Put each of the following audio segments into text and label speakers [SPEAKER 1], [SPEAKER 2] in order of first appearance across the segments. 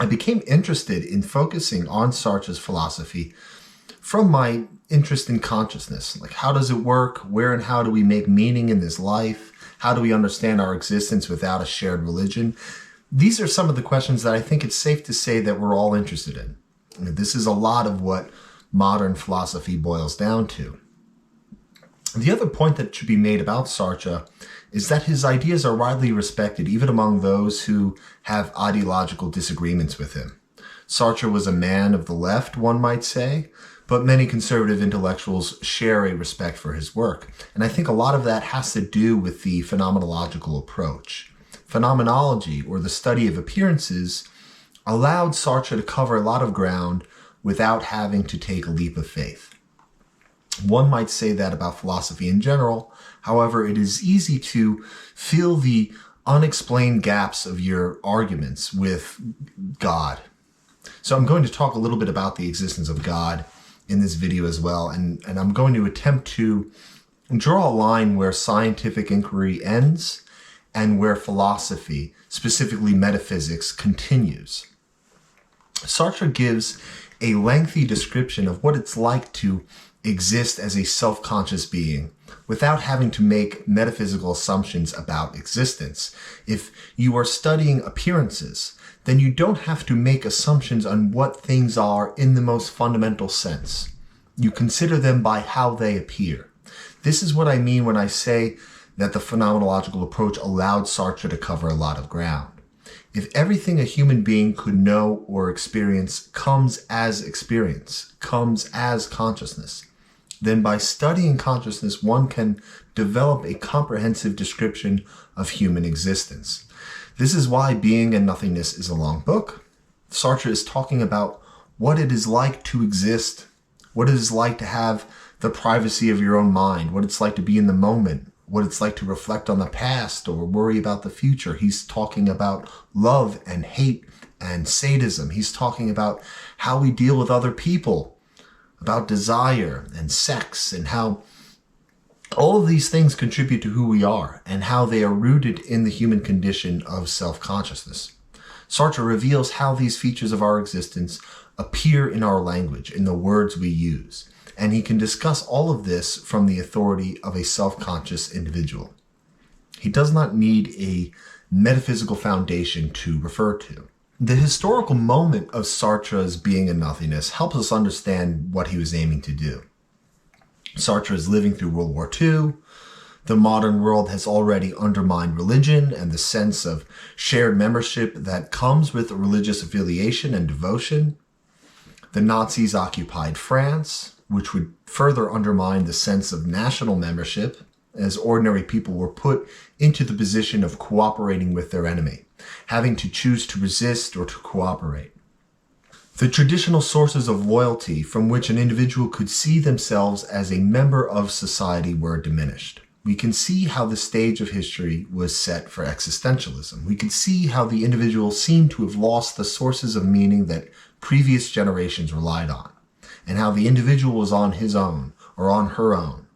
[SPEAKER 1] I became interested in focusing on Sartre's philosophy from my interest in consciousness. Like, how does it work? Where and how do we make meaning in this life? How do we understand our existence without a shared religion? These are some of the questions that I think it's safe to say that we're all interested in. I mean, this is a lot of what modern philosophy boils down to. The other point that should be made about Sartre is that his ideas are widely respected even among those who have ideological disagreements with him. Sartre was a man of the left, one might say, but many conservative intellectuals share a respect for his work. And I think a lot of that has to do with the phenomenological approach. Phenomenology, or the study of appearances, allowed Sartre to cover a lot of ground without having to take a leap of faith. One might say that about philosophy in general. However, it is easy to fill the unexplained gaps of your arguments with God. So I'm going to talk a little bit about the existence of God in this video as well, and I'm going to attempt to draw a line where scientific inquiry ends and where philosophy, specifically metaphysics, continues. Sartre gives a lengthy description of what it's like to exist as a self-conscious being without having to make metaphysical assumptions about existence. If you are studying appearances, then you don't have to make assumptions on what things are in the most fundamental sense. You consider them by how they appear. This is what I mean when I say that the phenomenological approach allowed Sartre to cover a lot of ground. If everything a human being could know or experience comes as experience, comes as consciousness, then by studying consciousness, one can develop a comprehensive description of human existence. This is why Being and Nothingness is a long book. Sartre is talking about what it is like to exist, what it is like to have the privacy of your own mind, what it's like to be in the moment, what it's like to reflect on the past or worry about the future. He's talking about love and hate and sadism. He's talking about how we deal with other people, about desire and sex, and how all of these things contribute to who we are and how they are rooted in the human condition of self-consciousness. Sartre reveals how these features of our existence appear in our language, in the words we use, and he can discuss all of this from the authority of a self-conscious individual. He does not need a metaphysical foundation to refer to. The historical moment of Sartre's Being and Nothingness helps us understand what he was aiming to do. Sartre is living through World War II. The modern world has already undermined religion and the sense of shared membership that comes with religious affiliation and devotion. The Nazis occupied France, which would further undermine the sense of national membership, as ordinary people were put into the position of cooperating with their enemy, having to choose to resist or to cooperate. The traditional sources of loyalty from which an individual could see themselves as a member of society were diminished. We can see how the stage of history was set for existentialism. We can see how the individual seemed to have lost the sources of meaning that previous generations relied on, and how the individual was on his own or on her own.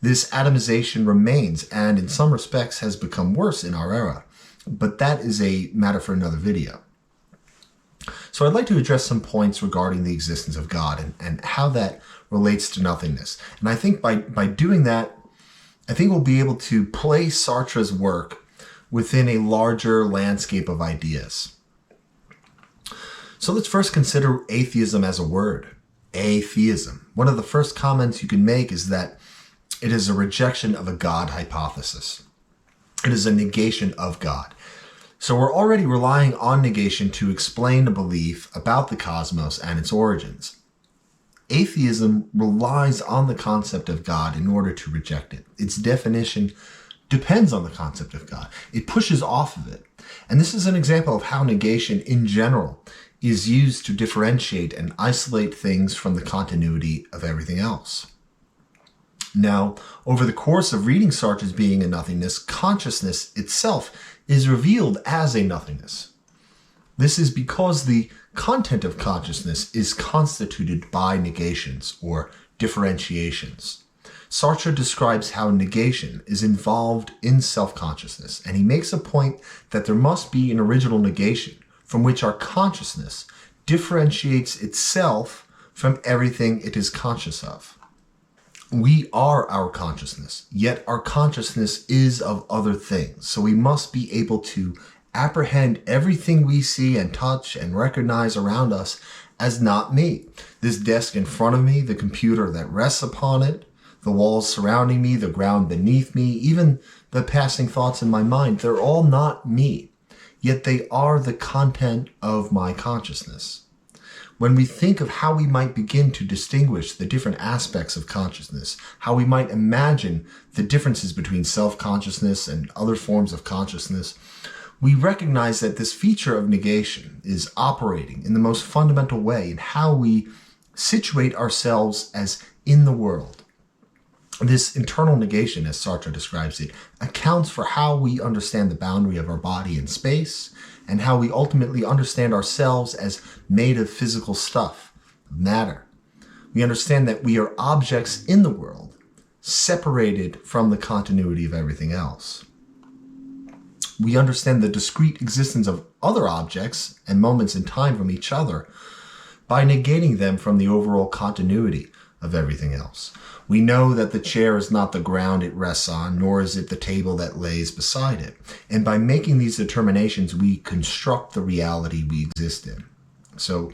[SPEAKER 1] This atomization remains and in some respects has become worse in our era, but that is a matter for another video. So I'd like to address some points regarding the existence of God and how that relates to nothingness. And I think by doing that, I think we'll be able to place Sartre's work within a larger landscape of ideas. So let's first consider atheism as a word. Atheism. One of the first comments you can make is that it is a rejection of a God hypothesis. It is a negation of God. So we're already relying on negation to explain a belief about the cosmos and its origins. Atheism relies on the concept of God in order to reject it. Its definition depends on the concept of God. It pushes off of it. And this is an example of how negation in general is used to differentiate and isolate things from the continuity of everything else. Now, over the course of reading Sartre's Being and Nothingness, consciousness itself is revealed as a nothingness. This is because the content of consciousness is constituted by negations or differentiations. Sartre describes how negation is involved in self-consciousness, and he makes a point that there must be an original negation from which our consciousness differentiates itself from everything it is conscious of. We are our consciousness, yet our consciousness is of other things. So we must be able to apprehend everything we see and touch and recognize around us as not me. This desk in front of me, the computer that rests upon it, the walls surrounding me, the ground beneath me, even the passing thoughts in my mind, they're all not me, yet they are the content of my consciousness. When we think of how we might begin to distinguish the different aspects of consciousness, how we might imagine the differences between self-consciousness and other forms of consciousness, we recognize that this feature of negation is operating in the most fundamental way in how we situate ourselves as in the world. This internal negation, as Sartre describes it, accounts for how we understand the boundary of our body in space and how we ultimately understand ourselves as made of physical stuff, matter. We understand that we are objects in the world, separated from the continuity of everything else. We understand the discrete existence of other objects and moments in time from each other by negating them from the overall continuity of everything else. We know that the chair is not the ground it rests on, nor is it the table that lays beside it. And by making these determinations, we construct the reality we exist in. So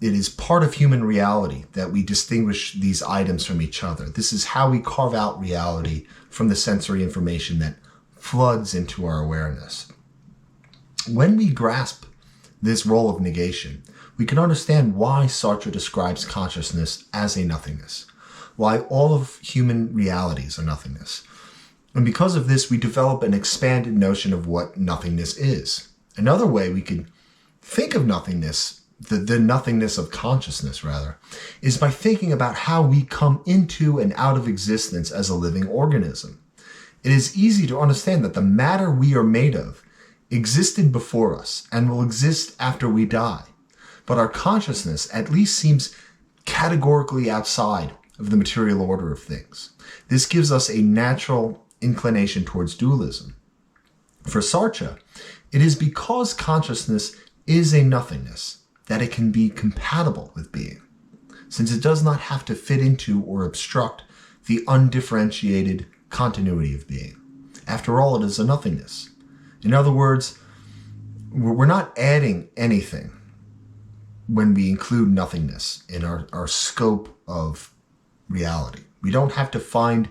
[SPEAKER 1] it is part of human reality that we distinguish these items from each other. This is how we carve out reality from the sensory information that floods into our awareness. When we grasp this role of negation, we can understand why Sartre describes consciousness as a nothingness, why all of human realities are nothingness. And because of this, we develop an expanded notion of what nothingness is. Another way we could think of nothingness, the nothingness of consciousness rather, is by thinking about how we come into and out of existence as a living organism. It is easy to understand that the matter we are made of existed before us and will exist after we die. But our consciousness at least seems categorically outside of the material order of things. This gives us a natural inclination towards dualism. For Sartre, it is because consciousness is a nothingness that it can be compatible with being, since it does not have to fit into or obstruct the undifferentiated continuity of being. After all, it is a nothingness. In other words, we're not adding anything when we include nothingness in our scope of reality. We don't have to find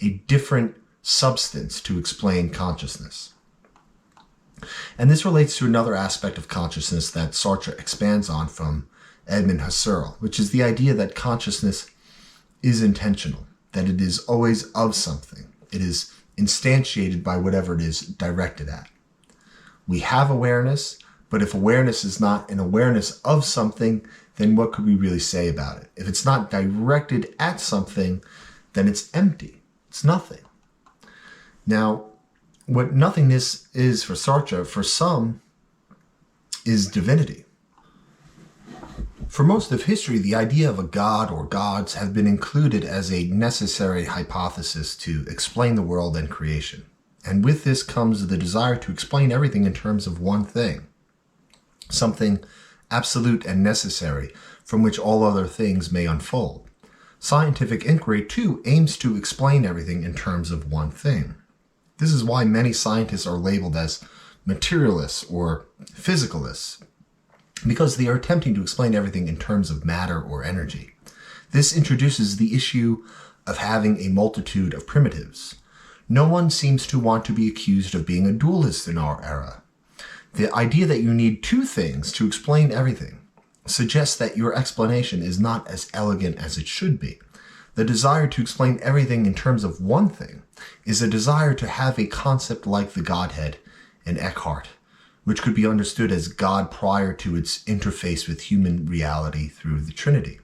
[SPEAKER 1] a different substance to explain consciousness. And this relates to another aspect of consciousness that Sartre expands on from Edmund Husserl, which is the idea that consciousness is intentional, that it is always of something. It is instantiated by whatever it is directed at. We have awareness, but if awareness is not an awareness of something, then what could we really say about it? If it's not directed at something, then it's empty. It's nothing. Now, what nothingness is for Sartre, for some, is divinity. For most of history, the idea of a god or gods have been included as a necessary hypothesis to explain the world and creation. And with this comes the desire to explain everything in terms of one thing, something absolute and necessary from which all other things may unfold. Scientific inquiry, too, aims to explain everything in terms of one thing. This is why many scientists are labeled as materialists or physicalists, because they are attempting to explain everything in terms of matter or energy. This introduces the issue of having a multitude of primitives. No one seems to want to be accused of being a dualist in our era. The idea that you need two things to explain everything suggests that your explanation is not as elegant as it should be. The desire to explain everything in terms of one thing is a desire to have a concept like the Godhead in Eckhart, which could be understood as God prior to its interface with human reality through the Trinity.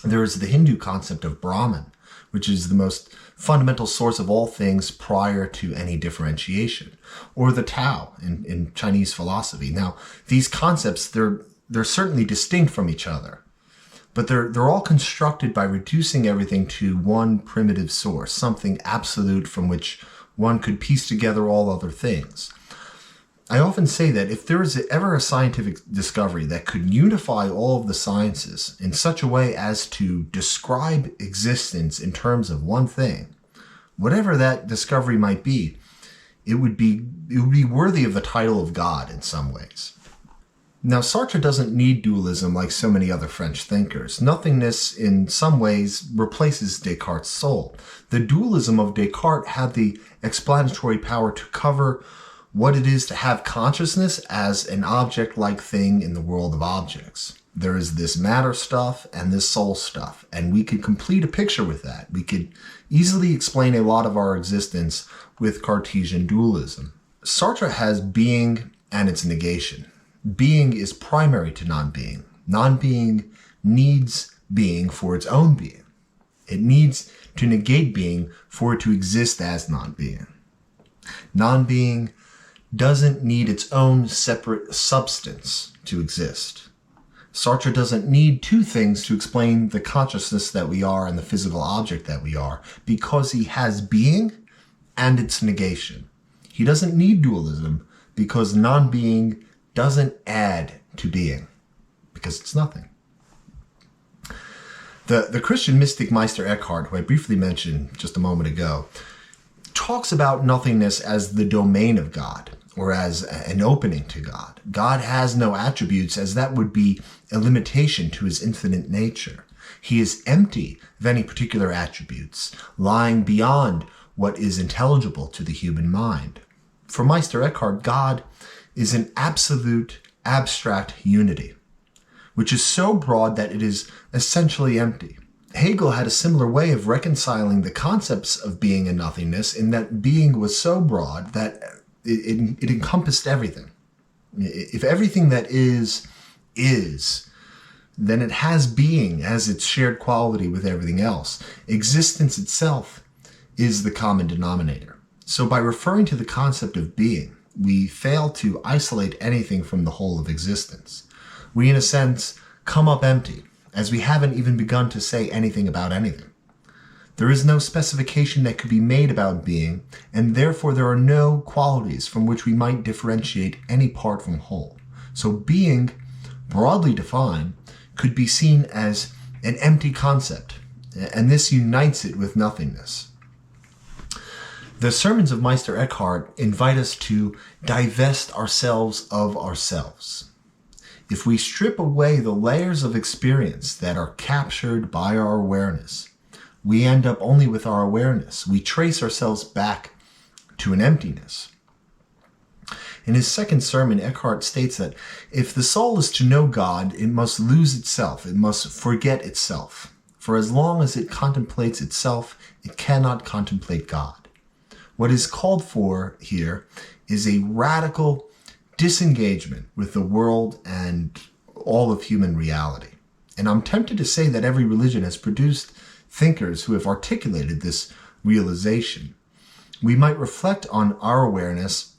[SPEAKER 1] There is the Hindu concept of Brahman, which is the most fundamental source of all things prior to any differentiation, or the Tao in Chinese philosophy. Now, these concepts, they're certainly distinct from each other, but they're all constructed by reducing everything to one primitive source, something absolute from which one could piece together all other things. I often say that if there is ever a scientific discovery that could unify all of the sciences in such a way as to describe existence in terms of one thing, whatever that discovery might be, it would be worthy of the title of God in some ways. Now, Sartre doesn't need dualism like so many other French thinkers. Nothingness, in some ways, replaces Descartes' soul. The dualism of Descartes had the explanatory power to cover what it is to have consciousness as an object-like thing in the world of objects. There is this matter stuff and this soul stuff, and we could complete a picture with that. We could easily explain a lot of our existence with Cartesian dualism. Sartre has being and its negation. Being is primary to non-being. Non-being needs being for its own being. It needs to negate being for it to exist as non-being. Non-being doesn't need its own separate substance to exist. Sartre doesn't need two things to explain the consciousness that we are and the physical object that we are, because he has being and its negation. He doesn't need dualism because non-being doesn't add to being, because it's nothing. The Christian mystic Meister Eckhart, who I briefly mentioned just a moment ago, talks about nothingness as the domain of God, or as an opening to God. God has no attributes, as that would be a limitation to his infinite nature. He is empty of any particular attributes, lying beyond what is intelligible to the human mind. For Meister Eckhart, God is an absolute, abstract unity, which is so broad that it is essentially empty. Hegel had a similar way of reconciling the concepts of being and nothingness, in that being was so broad that it encompassed everything. If everything that is, then it has being as its shared quality with everything else. Existence itself is the common denominator. So by referring to the concept of being, we fail to isolate anything from the whole of existence. We, in a sense, come up empty, as we haven't even begun to say anything about anything. There is no specification that could be made about being, and therefore there are no qualities from which we might differentiate any part from whole. So being, broadly defined, could be seen as an empty concept, and this unites it with nothingness. The sermons of Meister Eckhart invite us to divest ourselves of ourselves. If we strip away the layers of experience that are captured by our awareness, we end up only with our awareness. We trace ourselves back to an emptiness. In his second sermon, Eckhart states that if the soul is to know God, it must lose itself. It must forget itself. For as long as it contemplates itself, it cannot contemplate God. What is called for here is a radical disengagement with the world and all of human reality. And I'm tempted to say that every religion has produced thinkers who have articulated this realization. We might reflect on our awareness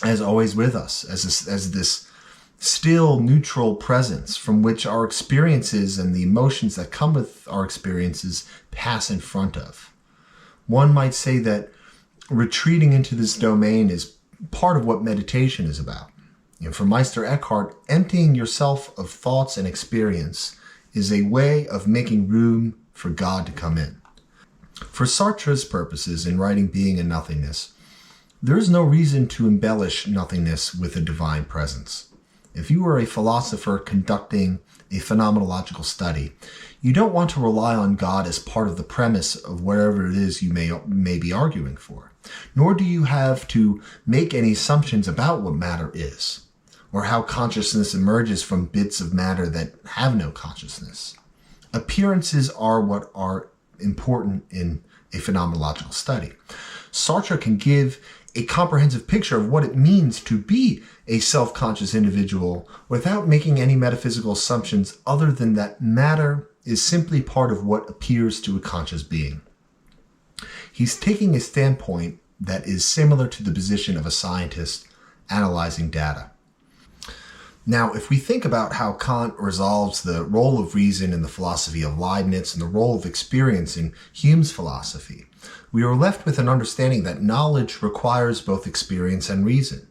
[SPEAKER 1] as always with us, as this still neutral presence from which our experiences and the emotions that come with our experiences pass in front of. One might say that retreating into this domain is part of what meditation is about. For Meister Eckhart, emptying yourself of thoughts and experience is a way of making room for God to come in. For Sartre's purposes in writing Being and Nothingness, there is no reason to embellish nothingness with a divine presence. If you are a philosopher conducting a phenomenological study, you don't want to rely on God as part of the premise of whatever it is you may be arguing for. Nor do you have to make any assumptions about what matter is, or how consciousness emerges from bits of matter that have no consciousness. Appearances are what are important in a phenomenological study. Sartre can give a comprehensive picture of what it means to be a self-conscious individual without making any metaphysical assumptions other than that matter is simply part of what appears to a conscious being. He's taking a standpoint that is similar to the position of a scientist analyzing data. Now, if we think about how Kant resolves the role of reason in the philosophy of Leibniz and the role of experience in Hume's philosophy, we are left with an understanding that knowledge requires both experience and reason.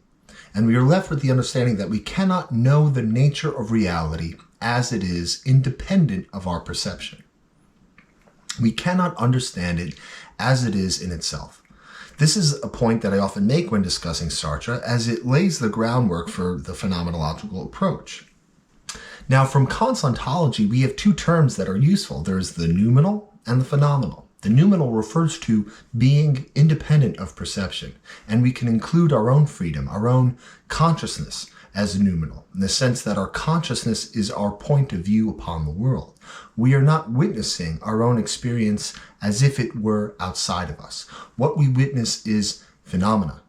[SPEAKER 1] and we are left with the understanding that we cannot know the nature of reality as it is independent of our perception. We cannot understand it as it is in itself. This is a point that I often make when discussing Sartre, as it lays the groundwork for the phenomenological approach. Now, from Kant's ontology, we have two terms that are useful. There's the noumenal and the phenomenal. The noumenal refers to being independent of perception, and we can include our own freedom, our own consciousness as noumenal, in the sense that our consciousness is our point of view upon the world. We are not witnessing our own experience as if it were outside of us. What we witness is phenomena.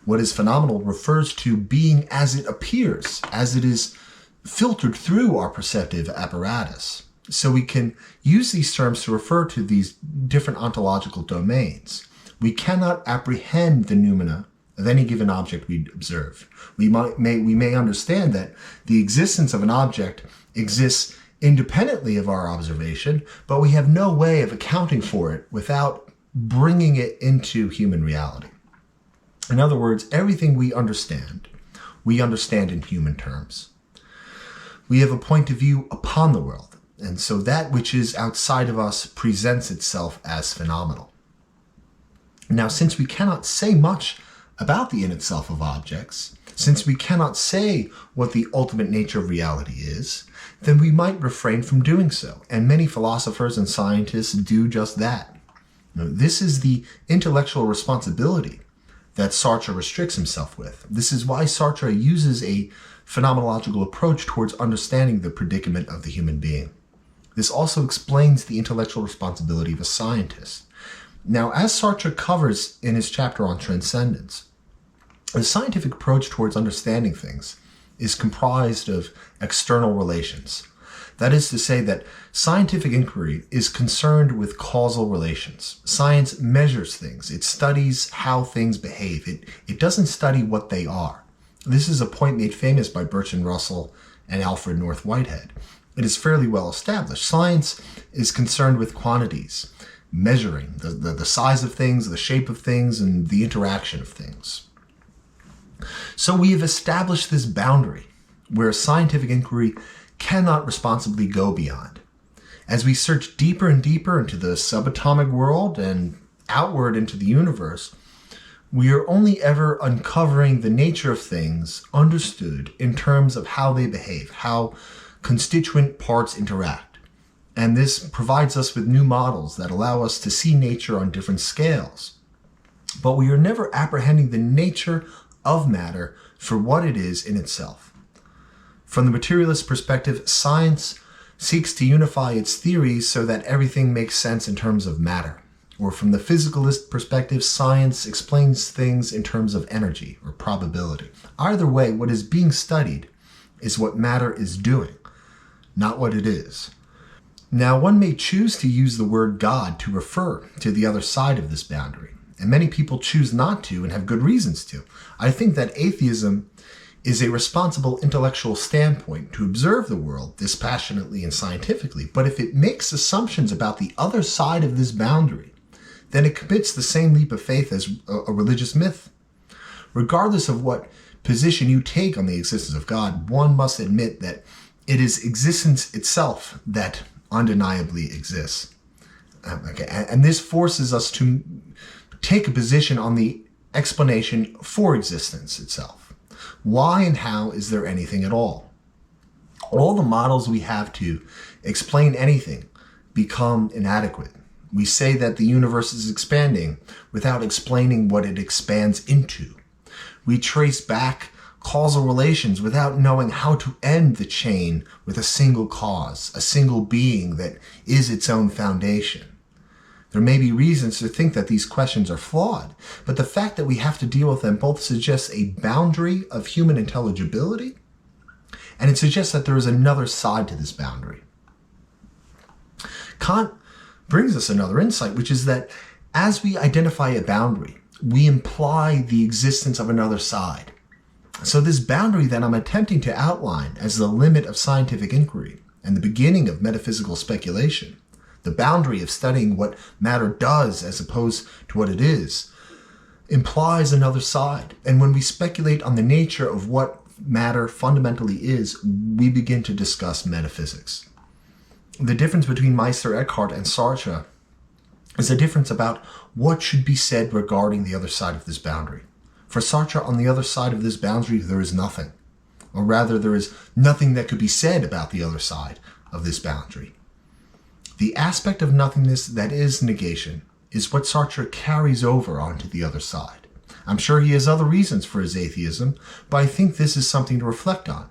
[SPEAKER 1] What is phenomenal refers to being as it appears, as it is filtered through our perceptive apparatus. So we can use these terms to refer to these different ontological domains. We cannot apprehend the noumena of any given object we observe. We may understand that the existence of an object exists independently of our observation, but we have no way of accounting for it without bringing it into human reality. In other words, everything we understand in human terms. We have a point of view upon the world, and so that which is outside of us presents itself as phenomenal. Now, since we cannot say much about the in itself of objects, since we cannot say what the ultimate nature of reality is, then we might refrain from doing so, and many philosophers and scientists do just that. This is the intellectual responsibility that Sartre restricts himself with. This is why Sartre uses a phenomenological approach towards understanding the predicament of the human being. This also explains the intellectual responsibility of a scientist. Now, as Sartre covers in his chapter on transcendence, the scientific approach towards understanding things is comprised of external relations. That is to say that scientific inquiry is concerned with causal relations. Science measures things. It studies how things behave. It doesn't study what they are. This is a point made famous by Bertrand Russell and Alfred North Whitehead. It is fairly well established. Science is concerned with quantities, measuring the size of things, the shape of things, and the interaction of things. So we have established this boundary where scientific inquiry cannot responsibly go beyond. As we search deeper and deeper into the subatomic world and outward into the universe, we are only ever uncovering the nature of things understood in terms of how they behave, how constituent parts interact. And this provides us with new models that allow us to see nature on different scales. But we are never apprehending the nature of matter for what it is in itself. From the materialist perspective, science seeks to unify its theories so that everything makes sense in terms of matter. Or from the physicalist perspective, science explains things in terms of energy or probability. Either way, what is being studied is what matter is doing, not what it is. Now, one may choose to use the word God to refer to the other side of this boundary, and many people choose not to and have good reasons to. I think that atheism is a responsible intellectual standpoint to observe the world dispassionately and scientifically, but if it makes assumptions about the other side of this boundary, then it commits the same leap of faith as a religious myth. Regardless of what position you take on the existence of God, one must admit that it is existence itself that undeniably exists. And this forces us to take a position on the explanation for existence itself. Why and how is there anything at all? All the models we have to explain anything become inadequate. We say that the universe is expanding without explaining what it expands into. We trace back causal relations without knowing how to end the chain with a single cause, a single being that is its own foundation. There may be reasons to think that these questions are flawed, but the fact that we have to deal with them both suggests a boundary of human intelligibility, and it suggests that there is another side to this boundary. Kant brings us another insight, which is that as we identify a boundary, we imply the existence of another side. So this boundary that I'm attempting to outline as the limit of scientific inquiry and the beginning of metaphysical speculation, the boundary of studying what matter does as opposed to what it is, implies another side. And when we speculate on the nature of what matter fundamentally is, we begin to discuss metaphysics. The difference between Meister Eckhart and Sartre is a difference about what should be said regarding the other side of this boundary. For Sartre, on the other side of this boundary, there is nothing. Or rather, there is nothing that could be said about the other side of this boundary. The aspect of nothingness that is negation is what Sartre carries over onto the other side. I'm sure he has other reasons for his atheism, but I think this is something to reflect on.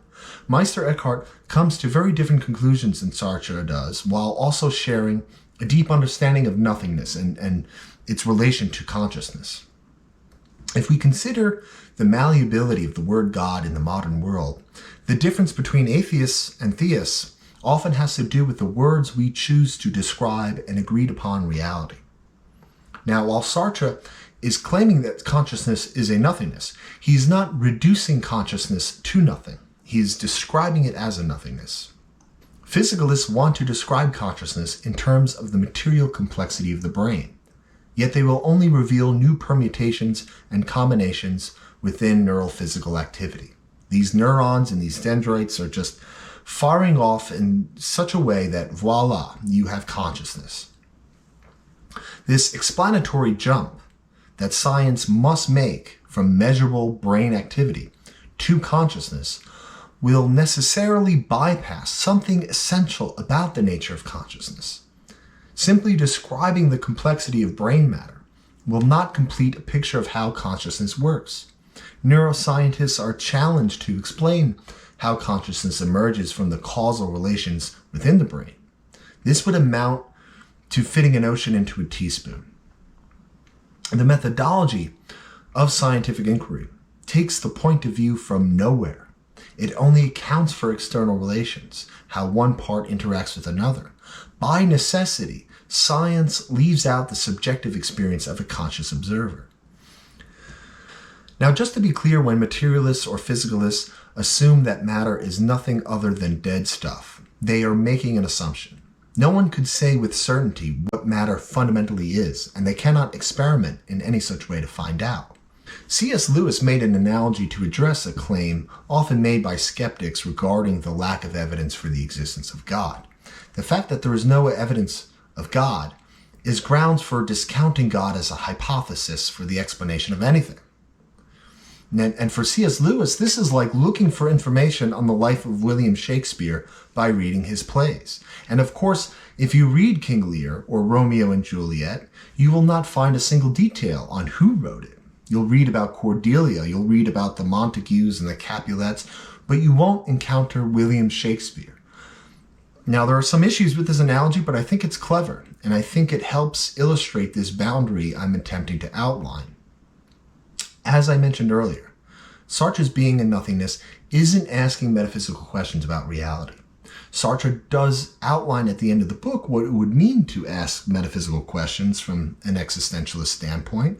[SPEAKER 1] Meister Eckhart comes to very different conclusions than Sartre does, while also sharing a deep understanding of nothingness and its relation to consciousness. If we consider the malleability of the word God in the modern world, the difference between atheists and theists often has to do with the words we choose to describe an agreed upon reality. Now, while Sartre is claiming that consciousness is a nothingness, he's not reducing consciousness to nothing. He is describing it as a nothingness. Physicalists want to describe consciousness in terms of the material complexity of the brain, yet they will only reveal new permutations and combinations within neural physical activity. These neurons and these dendrites are just firing off in such a way that, voila, you have consciousness. This explanatory jump that science must make from measurable brain activity to consciousness will necessarily bypass something essential about the nature of consciousness. Simply describing the complexity of brain matter will not complete a picture of how consciousness works. Neuroscientists are challenged to explain how consciousness emerges from the causal relations within the brain. This would amount to fitting an ocean into a teaspoon. The methodology of scientific inquiry takes the point of view from nowhere. It only accounts for external relations, how one part interacts with another. By necessity, science leaves out the subjective experience of a conscious observer. Now, just to be clear, when materialists or physicalists assume that matter is nothing other than dead stuff, they are making an assumption. No one could say with certainty what matter fundamentally is, and they cannot experiment in any such way to find out. C.S. Lewis made an analogy to address a claim often made by skeptics regarding the lack of evidence for the existence of God. The fact that there is no evidence of God is grounds for discounting God as a hypothesis for the explanation of anything. And for C.S. Lewis, this is like looking for information on the life of William Shakespeare by reading his plays. And of course, if you read King Lear or Romeo and Juliet, you will not find a single detail on who wrote it. You'll read about Cordelia, you'll read about the Montagues and the Capulets, but you won't encounter William Shakespeare. Now, there are some issues with this analogy, but I think it's clever, and I think it helps illustrate this boundary I'm attempting to outline. As I mentioned earlier, Sartre's being and nothingness isn't asking metaphysical questions about reality. Sartre does outline at the end of the book what it would mean to ask metaphysical questions from an existentialist standpoint,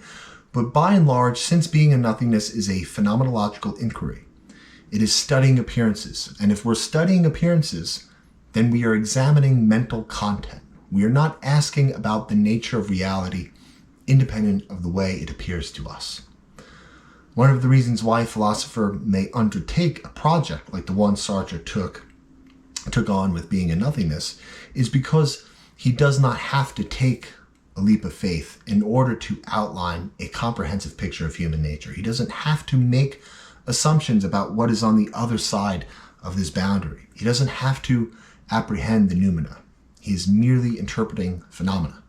[SPEAKER 1] but by and large, since being and nothingness is a phenomenological inquiry, it is studying appearances. And if we're studying appearances, then we are examining mental content. We are not asking about the nature of reality independent of the way it appears to us. One of the reasons why a philosopher may undertake a project like the one Sartre took on with being and nothingness is because he does not have to take a leap of faith in order to outline a comprehensive picture of human nature. He doesn't have to make assumptions about what is on the other side of this boundary. He doesn't have to apprehend the noumena. He is merely interpreting phenomena.